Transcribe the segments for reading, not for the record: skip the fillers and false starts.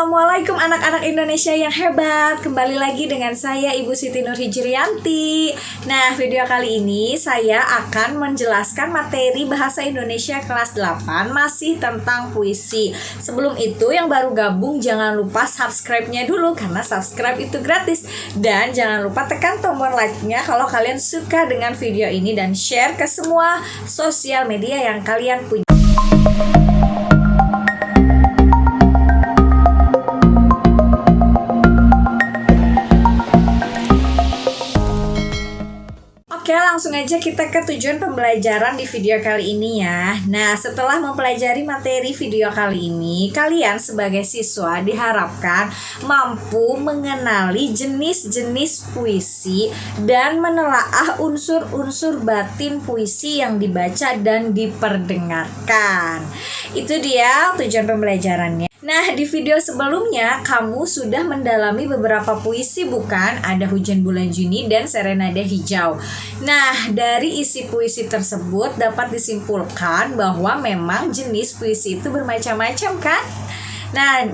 Assalamualaikum anak-anak Indonesia yang hebat. Kembali lagi dengan saya Ibu Siti Nur Hijrianti. Nah, video kali ini saya akan menjelaskan materi bahasa Indonesia kelas 8 masih tentang puisi. Sebelum itu, yang baru gabung jangan lupa subscribe-nya dulu karena subscribe itu gratis. Dan jangan lupa tekan tombol like-nya kalau kalian suka dengan video ini dan share ke semua sosial media yang kalian punya. Oke, langsung aja kita ke tujuan pembelajaran di video kali ini ya. Nah, setelah mempelajari materi video kali ini, kalian sebagai siswa diharapkan mampu mengenali jenis-jenis puisi dan menelaah unsur-unsur batin puisi yang dibaca dan diperdengarkan. Itu dia tujuan pembelajarannya. Nah, di video sebelumnya kamu sudah mendalami beberapa puisi bukan? Ada Hujan Bulan Juni dan Serenada Hijau. Nah, dari isi puisi tersebut dapat disimpulkan bahwa memang jenis puisi itu bermacam-macam kan? Nah,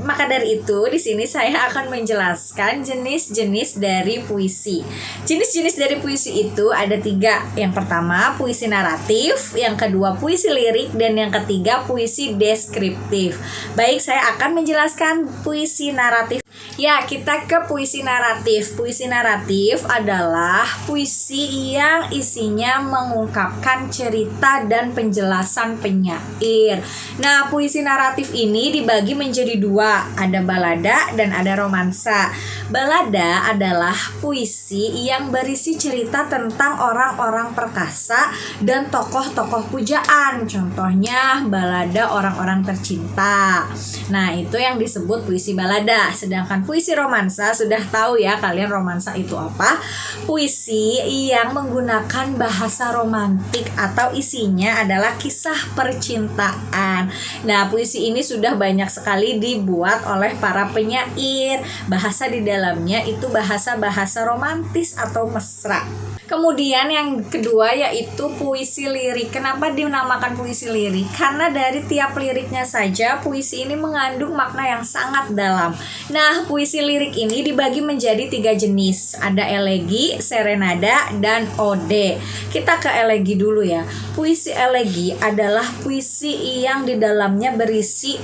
maka dari itu di sini saya akan menjelaskan jenis-jenis dari puisi. Jenis-jenis dari puisi itu ada 3. Yang pertama puisi naratif, yang kedua puisi lirik, dan yang ketiga puisi deskriptif. Baik, saya akan menjelaskan puisi naratif. Ya, kita ke puisi naratif. Puisi naratif adalah puisi yang isinya mengungkapkan cerita dan penjelasan penyair. Nah, puisi naratif ini dibagi menjadi 2, ada balada dan ada romansa. Balada adalah puisi yang berisi cerita tentang orang-orang perkasa dan tokoh-tokoh pujaan. Contohnya balada orang-orang tercinta. Nah, itu yang disebut puisi balada. Sedangkan puisi romansa, sudah tahu ya kalian romansa itu apa? Puisi yang menggunakan bahasa romantik atau isinya adalah kisah percintaan. Nah, puisi ini sudah banyak sekali dibuat oleh para penyair. Bahasa di dalamnya itu bahasa-bahasa romantis atau mesra. Kemudian yang kedua yaitu puisi lirik. Kenapa dinamakan puisi lirik? Karena dari tiap liriknya saja puisi ini mengandung makna yang sangat dalam. Nah, puisi lirik ini dibagi menjadi 3 jenis. Ada elegi, serenada, dan ode. Kita ke elegi dulu ya. Puisi elegi adalah puisi yang di dalamnya berisi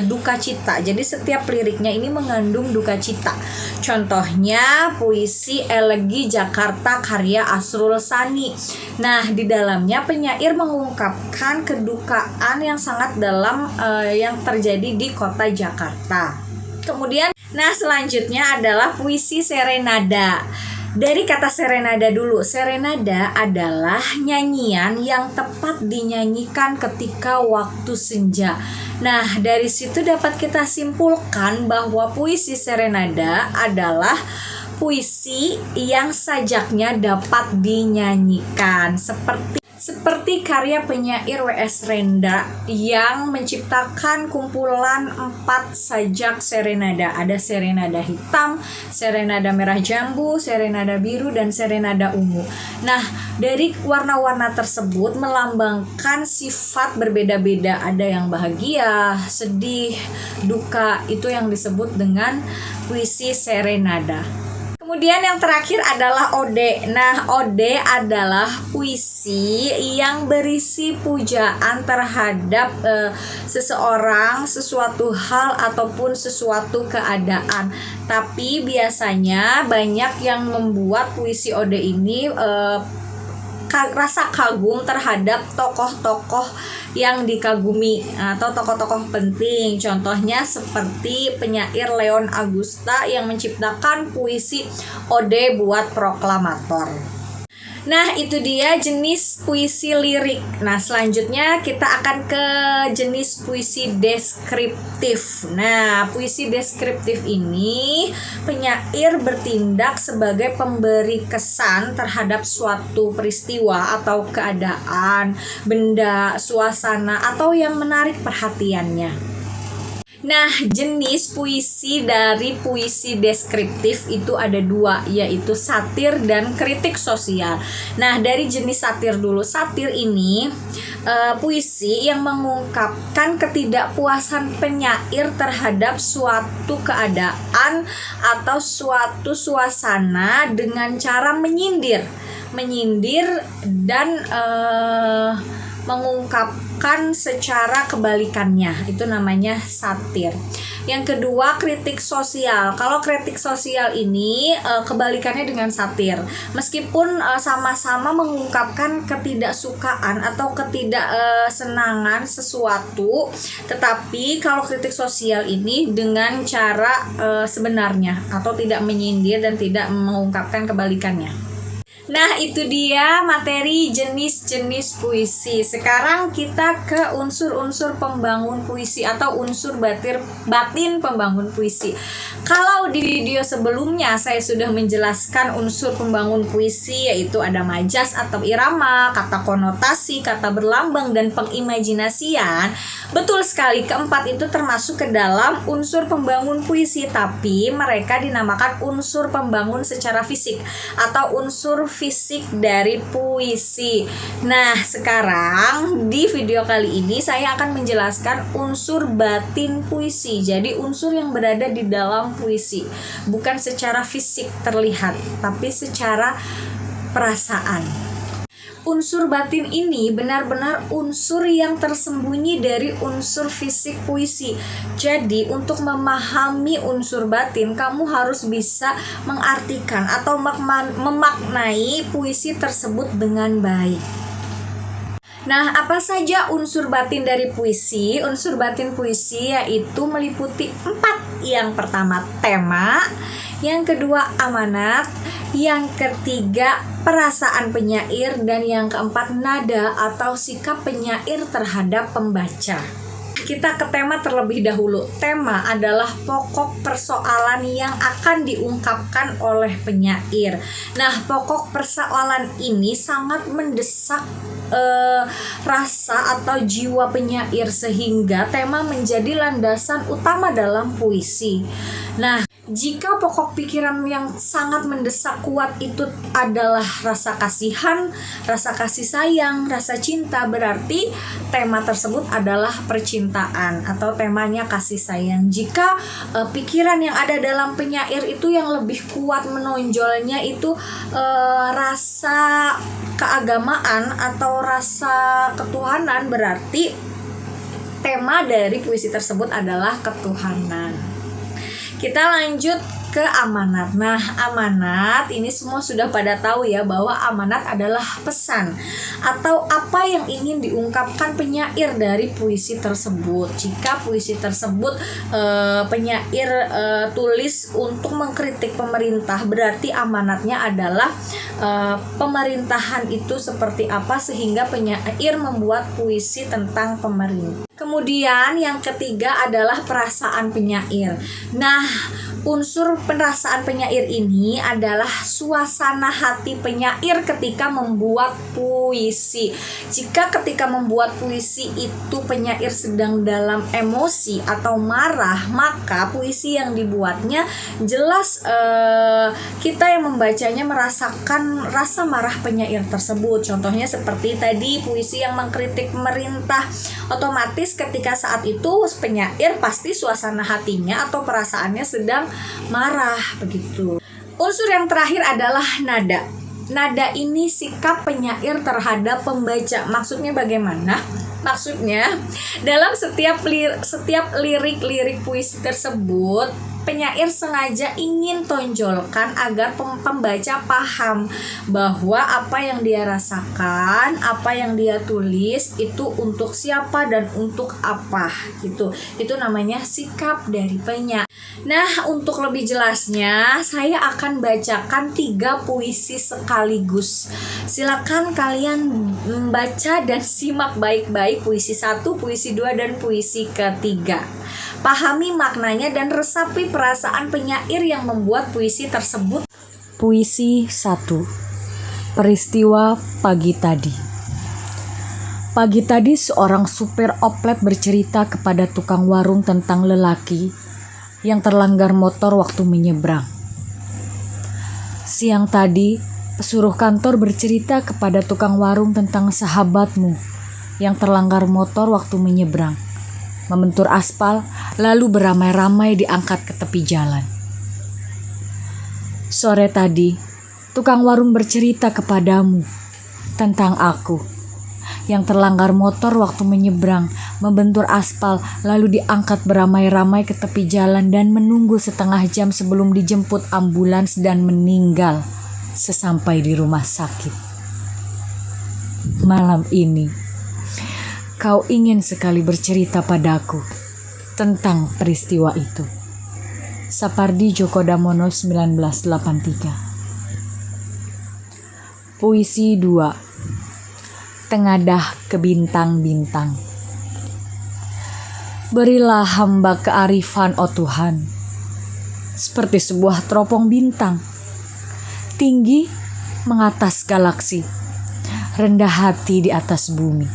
duka cita. Jadi setiap liriknya ini mengandung duka cita. Contohnya puisi elegi Jakarta karya Asrul Sani. Nah, di dalamnya penyair mengungkapkan kedukaan yang sangat dalam yang terjadi di kota Jakarta. Kemudian, nah selanjutnya adalah puisi serenada. Dari kata serenada dulu. Serenada adalah nyanyian yang tepat dinyanyikan ketika waktu senja. Nah, dari situ dapat kita simpulkan bahwa puisi serenada adalah puisi yang sajaknya dapat dinyanyikan seperti karya penyair W.S. Rendra yang menciptakan kumpulan 4 sajak serenada. Ada serenada hitam, serenada merah jambu, serenada biru, dan serenada ungu. Nah, dari warna-warna tersebut melambangkan sifat berbeda-beda. Ada yang bahagia, sedih, duka. Itu yang disebut dengan puisi serenada. Kemudian yang terakhir adalah ode. Nah, ode adalah puisi yang berisi pujaan terhadap seseorang, sesuatu hal, ataupun sesuatu keadaan. Tapi biasanya banyak yang membuat puisi ode ini rasa kagum terhadap tokoh-tokoh yang dikagumi atau tokoh-tokoh penting. Contohnya seperti penyair Leon Agusta yang menciptakan puisi ode buat proklamator. Nah, itu dia jenis puisi lirik. Nah, selanjutnya kita akan ke jenis puisi deskriptif. Nah, puisi deskriptif ini penyair bertindak sebagai pemberi kesan terhadap suatu peristiwa atau keadaan, benda, suasana, atau yang menarik perhatiannya. Nah, jenis puisi dari puisi deskriptif itu ada dua, yaitu satir dan kritik sosial. Nah, dari jenis satir dulu. Satir ini puisi yang mengungkapkan ketidakpuasan penyair terhadap suatu keadaan atau suatu suasana dengan cara menyindir dan mengungkapkan secara kebalikannya, itu namanya satir. Yang kedua, kritik sosial. Kalau kritik sosial ini kebalikannya dengan satir. Meskipun sama-sama mengungkapkan ketidaksukaan atau ketidaksenangan sesuatu, tetapi kalau kritik sosial ini dengan cara sebenarnya atau tidak menyindir dan tidak mengungkapkan kebalikannya. Nah, itu dia materi jenis-jenis puisi. Sekarang kita ke unsur-unsur pembangun puisi atau unsur batin pembangun puisi. Kalau di video sebelumnya saya sudah menjelaskan unsur pembangun puisi, yaitu ada majas atau irama, kata konotasi, kata berlambang, dan pengimajinasian. Betul sekali, keempat itu termasuk ke dalam unsur pembangun puisi, tapi mereka dinamakan unsur pembangun secara fisik atau unsur fisik dari puisi. Nah, sekarang di video kali ini saya akan menjelaskan unsur batin puisi. Jadi unsur yang berada di dalam puisi, bukan secara fisik terlihat, tapi secara perasaan. Unsur batin ini benar-benar unsur yang tersembunyi dari unsur fisik puisi. Jadi untuk memahami unsur batin, kamu harus bisa mengartikan atau memaknai puisi tersebut dengan baik. Nah, apa saja unsur batin dari puisi? Unsur batin puisi yaitu meliputi 4. Yang pertama tema, yang kedua amanat, yang ketiga perasaan penyair, dan yang keempat nada atau sikap penyair terhadap pembaca. Kita ke tema terlebih dahulu. Tema adalah pokok persoalan yang akan diungkapkan oleh penyair. Nah, pokok persoalan ini sangat mendesak rasa atau jiwa penyair, sehingga tema menjadi landasan utama dalam puisi. Nah, jika pokok pikiran yang sangat mendesak kuat itu adalah rasa kasihan, rasa kasih sayang, rasa cinta, berarti tema tersebut adalah percintaan atau temanya kasih sayang. Jika pikiran yang ada dalam penyair itu yang lebih kuat menonjolnya itu rasa keagamaan atau rasa ketuhanan, berarti tema dari puisi tersebut adalah ketuhanan. Kita lanjut ke amanat. Nah, amanat ini semua sudah pada tahu ya, bahwa amanat adalah pesan atau apa yang ingin diungkapkan penyair dari puisi tersebut. Jika puisi tersebut penyair tulis untuk mengkritik pemerintah, berarti amanatnya adalah pemerintahan itu seperti apa, sehingga penyair membuat puisi tentang pemerintah. Kemudian yang ketiga adalah perasaan penyair. Nah, unsur perasaan penyair ini adalah suasana hati penyair ketika membuat puisi. Jika ketika membuat puisi itu penyair sedang dalam emosi atau marah, maka puisi yang dibuatnya jelas kita yang membacanya merasakan rasa marah penyair tersebut. Contohnya seperti tadi puisi yang mengkritik pemerintah, otomatis ketika saat itu penyair pasti suasana hatinya atau perasaannya sedang marah begitu. Unsur yang terakhir adalah nada. Nada ini sikap penyair terhadap pembaca. Maksudnya bagaimana? Maksudnya dalam setiap lirik puisi tersebut, penyair sengaja ingin tonjolkan agar pembaca paham bahwa apa yang dia rasakan, apa yang dia tulis itu untuk siapa dan untuk apa gitu. Itu namanya sikap dari penyair. Nah, untuk lebih jelasnya saya akan bacakan 3 puisi sekaligus. Silakan kalian membaca dan simak baik-baik puisi 1, puisi 2, dan puisi ketiga. Pahami maknanya dan resapi perasaan penyair yang membuat puisi tersebut. Puisi 1. Peristiwa pagi tadi. Pagi tadi seorang supir oplet bercerita kepada tukang warung tentang lelaki yang terlanggar motor waktu menyeberang. Siang tadi, pesuruh kantor bercerita kepada tukang warung tentang sahabatmu yang terlanggar motor waktu menyeberang, membentur aspal lalu beramai-ramai diangkat ke tepi jalan. Sore tadi, tukang warung bercerita kepadamu tentang aku yang terlanggar motor waktu menyeberang, membentur aspal, lalu diangkat beramai-ramai ke tepi jalan dan menunggu setengah jam sebelum dijemput ambulans dan meninggal sesampai di rumah sakit. Malam ini, kau ingin sekali bercerita padaku tentang peristiwa itu. Sapardi Djoko Damono 1983. Puisi 2. Tengadah ke bintang-bintang. Berilah hamba kearifan, oh Tuhan, seperti sebuah teropong bintang, tinggi mengatas galaksi, rendah hati di atas bumi.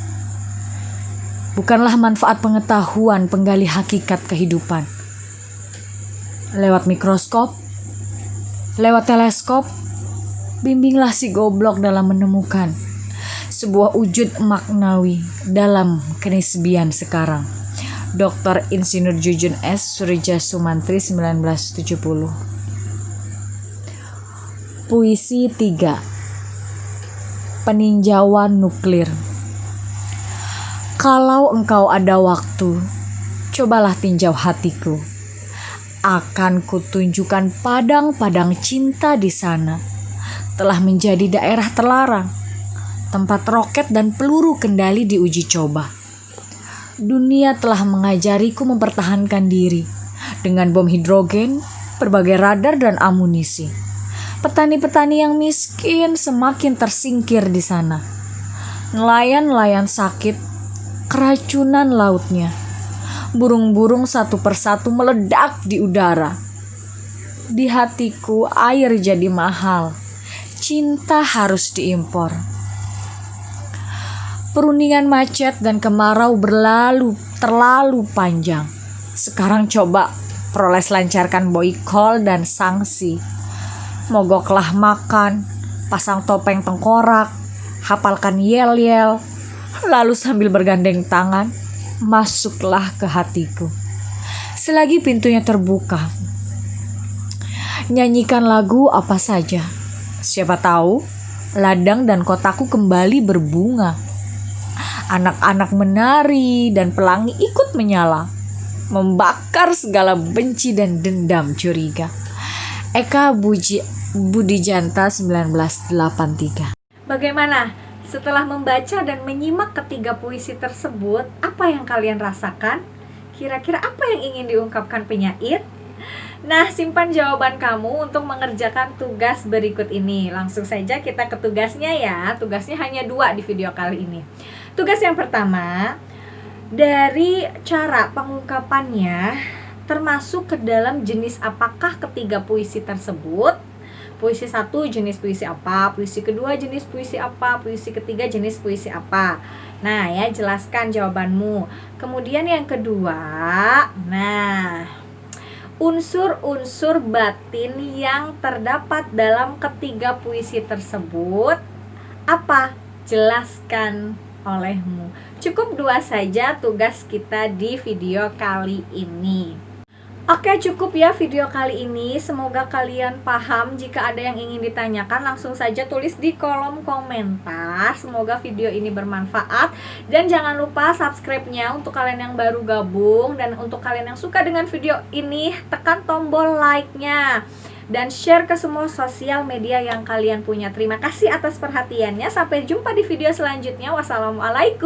Bukanlah manfaat pengetahuan penggali hakikat kehidupan. Lewat mikroskop, lewat teleskop, bimbinglah si goblok dalam menemukan sebuah wujud maknawi dalam kenisbian sekarang. Dr. Insinyur Jujun S. Surya Sumantri 1970. Puisi 3. Peninjauan nuklir. Kalau engkau ada waktu, cobalah tinjau hatiku. Akan kutunjukkan padang-padang cinta di sana. Telah menjadi daerah terlarang, tempat roket dan peluru kendali diuji coba. Dunia telah mengajariku mempertahankan diri dengan bom hidrogen, berbagai radar dan amunisi. Petani-petani yang miskin semakin tersingkir di sana. Nelayan-nelayan sakit, keracunan lautnya. Burung-burung satu persatu meledak di udara. Di hatiku air jadi mahal. Cinta harus diimpor. Perundingan macet dan kemarau terlalu panjang. Sekarang coba proles lancarkan boykol dan sanksi. Mogoklah makan, pasang topeng tengkorak, hafalkan yel-yel, lalu sambil bergandeng tangan, masuklah ke hatiku. Selagi pintunya terbuka, nyanyikan lagu apa saja. Siapa tahu ladang dan kotaku kembali berbunga. Anak-anak menari dan pelangi ikut menyala, membakar segala benci dan dendam curiga. Eka Budijanta 1983. Bagaimana? Setelah membaca dan menyimak ketiga puisi tersebut, apa yang kalian rasakan? Kira-kira apa yang ingin diungkapkan penyair? Nah, simpan jawaban kamu untuk mengerjakan tugas berikut ini. Langsung saja kita ke tugasnya ya. Tugasnya hanya 2 di video kali ini. Tugas yang pertama, dari cara pengungkapannya, termasuk ke dalam jenis apakah ketiga puisi tersebut. Puisi 1 jenis puisi apa, puisi kedua jenis puisi apa, puisi ketiga jenis puisi apa. Nah ya, jelaskan jawabanmu. Kemudian yang kedua, nah, unsur-unsur batin yang terdapat dalam ketiga puisi tersebut apa? Jelaskan olehmu. Cukup 2 saja tugas kita di video kali ini. Oke, cukup ya video kali ini. Semoga kalian paham. Jika ada yang ingin ditanyakan, langsung saja tulis di kolom komentar. Semoga video ini bermanfaat. Dan jangan lupa subscribe-nya untuk kalian yang baru gabung. Dan untuk kalian yang suka dengan video ini, tekan tombol like-nya. Dan share ke semua sosial media yang kalian punya. Terima kasih atas perhatiannya. Sampai jumpa di video selanjutnya. Wassalamualaikum.